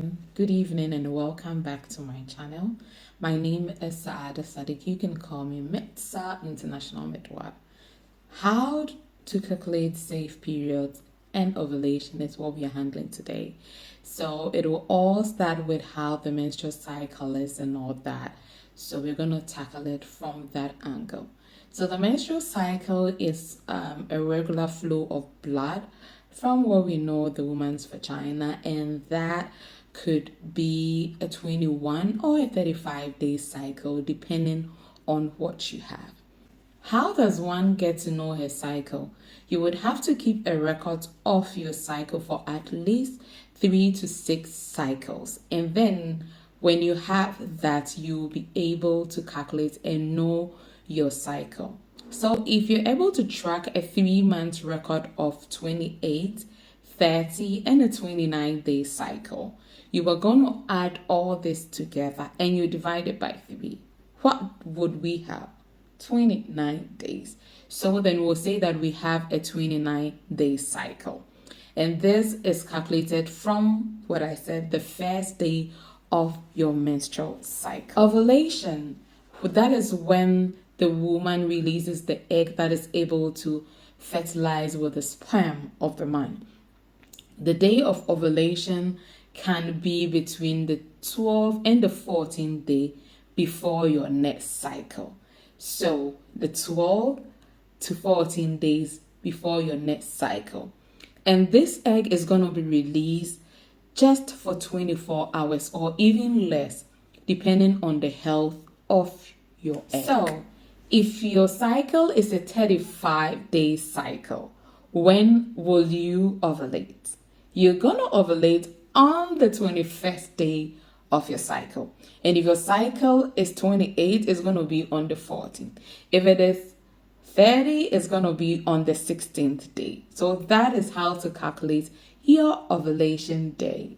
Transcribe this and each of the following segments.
Good evening and welcome back to my channel. My name is Saada Sadiq. You can call me Metsa International Midwife. How to calculate safe periods and ovulation is what we are handling today. So it will all start with how the menstrual cycle is and all that. So we're going to tackle it from that angle. So the menstrual cycle is a regular flow of blood from what we know the woman's vagina, and that could be a 21 or a 35-day cycle depending on what you have. How does one get to know her cycle? You would have to keep a record of your cycle for at least 3 to 6 cycles. And then when you have that, you'll be able to calculate and know your cycle. So if you're able to track a 3-month record of 28, 30, and a 29-day cycle, you are going to add all this together and you divide it by 3. What would we have? 29 days. So then we'll say that we have a 29-day cycle. And this is calculated from what I said, the first day of your menstrual cycle. Ovulation, that is when the woman releases the egg that is able to fertilize with the sperm of the man. The day of ovulation can be between the 12th and the 14th day before your next cycle. So the 12 to 14 days before your next cycle. And this egg is going to be released just for 24 hours or even less, depending on the health of your egg. So if your cycle is a 35-day cycle, when will you ovulate? You're going to ovulate on the 21st day of your cycle. And if your cycle is 28, it's going to be on the 14th. If it is 30, it's going to be on the 16th day. So that is how to calculate your ovulation day.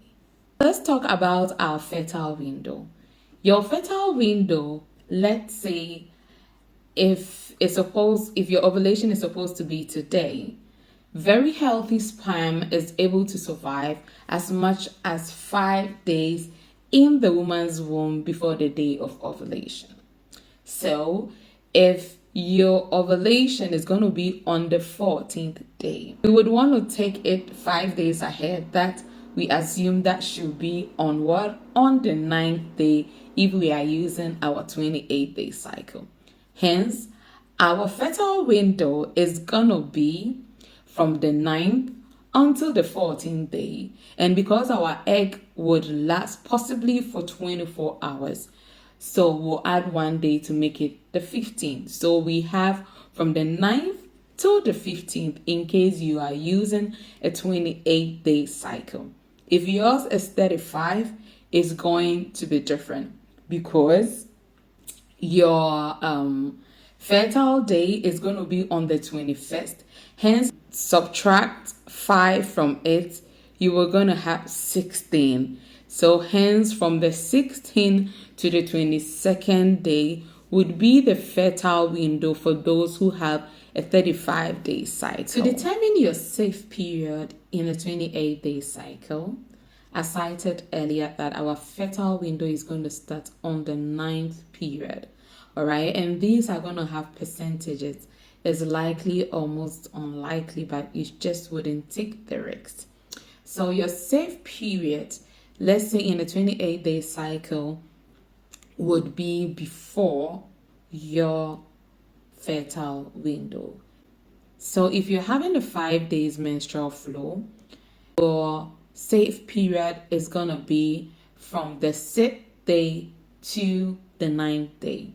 Let's talk about our fertile window. Your fertile window, let's say if your ovulation is supposed to be today, very healthy sperm is able to survive as much as 5 days in the woman's womb before the day of ovulation. So if your ovulation is going to be on the 14th day, we would want to take it 5 days ahead. That we assume that should be on what? On the 9th day if we are using our 28-day cycle. Hence, our fertile window is going to be from the 9th until the 14th day. And because our egg would last possibly for 24 hours, so we'll add 1 day to make it the 15th. So we have from the 9th to the 15th in case you are using a 28-day cycle. If yours is 35, it's going to be different because your fertile day is going to be on the 21st. Hence, subtract 5 from it, you are going to have 16. So hence, from the 16th to the 22nd day would be the fertile window for those who have a 35-day cycle. To determine your safe period in a 28-day cycle, I cited earlier that our fertile window is going to start on the 9th period. All right, and these are going to have percentages. It's likely, almost unlikely, but you just wouldn't take the risk. So your safe period, let's say in a 28-day cycle, would be before your fertile window. So if you're having a 5 days menstrual flow, your safe period is going to be from the 6th day to the 9th day.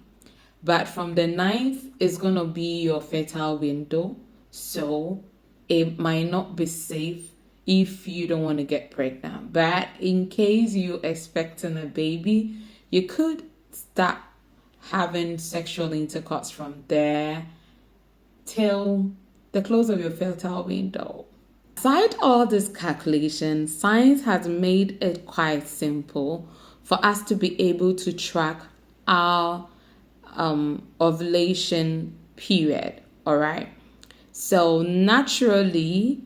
But from the 9th is going to be your fertile window. So it might not be safe if you don't want to get pregnant. But in case you're expecting a baby, you could start having sexual intercourse from there till the close of your fertile window. Aside all this calculation, science has made it quite simple for us to be able to track our ovulation period. All right, so naturally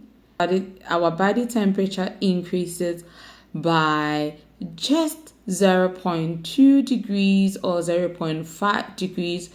our body temperature increases by just zero point 0.2 degrees or 0.5 degrees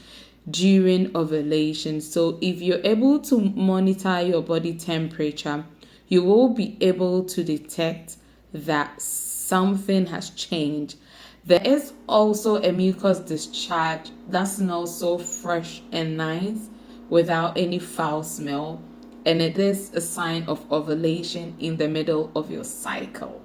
during ovulation. So if you're able to monitor your body temperature, you will be able to detect that something has changed. There is also a mucus discharge that smells so fresh and nice without any foul smell, and it is a sign of ovulation in the middle of your cycle.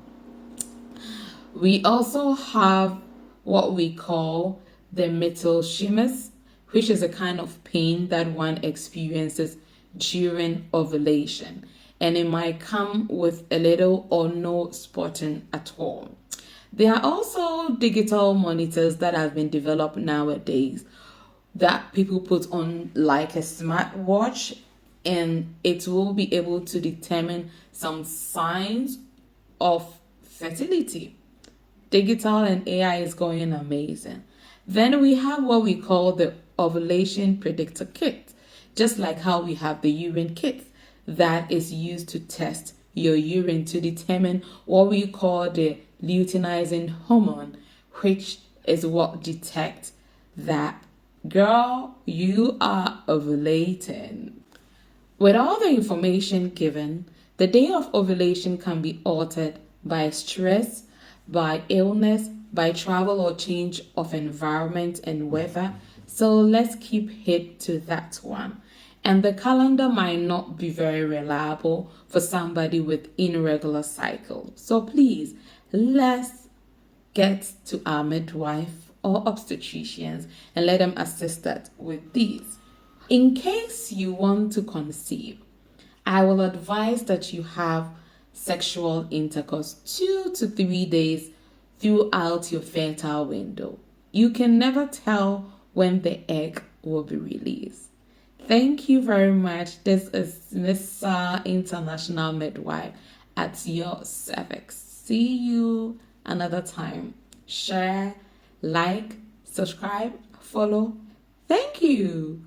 We also have what we call the mittelschmerz, which is a kind of pain that one experiences during ovulation, and it might come with a little or no spotting at all. There are also digital monitors that have been developed nowadays that people put on like a smartwatch, and it will be able to determine some signs of fertility. Digital and AI is going amazing. Then we have what we call the ovulation predictor kit, just like how we have the urine kit that is used to test your urine to determine what we call the luteinizing hormone, which is what detects that, girl, you are ovulating. With all the information given, the day of ovulation can be altered by stress, by illness, by travel or change of environment and weather. So let's keep heed to that one. And the calendar might not be very reliable for somebody with irregular cycle. So please, let's get to our midwife or obstetricians and let them assist us with these. In case you want to conceive, I will advise that you have sexual intercourse 2 to 3 days throughout your fertile window. You can never tell when the egg will be released. Thank you very much. This is Miss International Midwife at your cervix. See you another time. Share, like, subscribe, follow. Thank you.